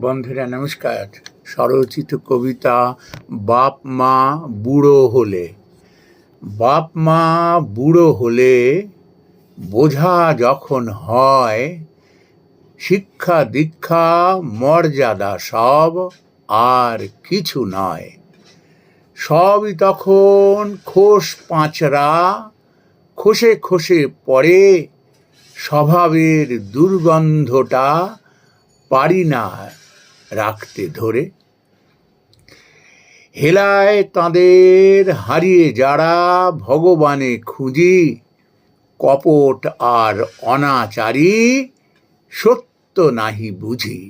বন্ধুরা নমস্কার। স্বরচিত কবিতা বাপ মা বুড়ো হলে। বাপ মা বুড়ো হলে বোঝা যখন হয়, শিক্ষা দীক্ষা মর্যাদা সব আর কিছু নয়। সবই তখন খোস পাঁচরা, খসে খসে পড়ে, স্বভাবের দুর্গন্ধটা পারি না রাখতে ধরে। হেলায় তাঁদের হারিয়ে যারা ভগবানে খুঁজি, কপট আর অনাচারী সত্য নাহি বুঝি।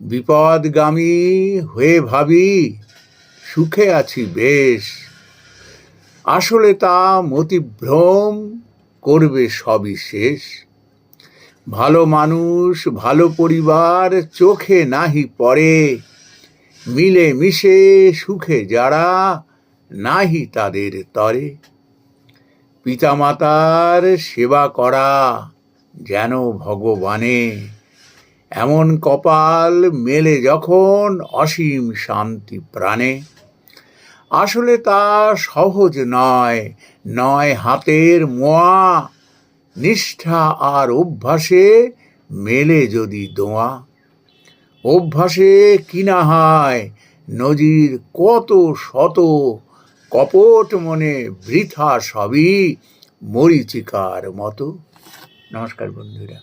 বিপদগামী হয়ে ভাবি সুখে আছি বেশ, আসলে তা মতিভ্রম করবে সবই শেষ। ভালো মানুষ ভালো পরিবার চোখে নাহি পড়ে, মিলে মিশে সুখে যারা নাহি তাদের তরে। পিতামাতার সেবা করা যেন ভগবানে, এমন কপাল মেলে যখন অসীম শান্তি প্রাণে। আসলে তা সহজ নয়, নয় হাতের মোয়া, নিষ্ঠা আর অভ্যাসে মেলে যদি দোয়া। অভ্যাসে কিনা হয় নজির কত শত, কপট মনে বৃথা সবই মরীচিকার মতো। নমস্কার বন্ধুরা।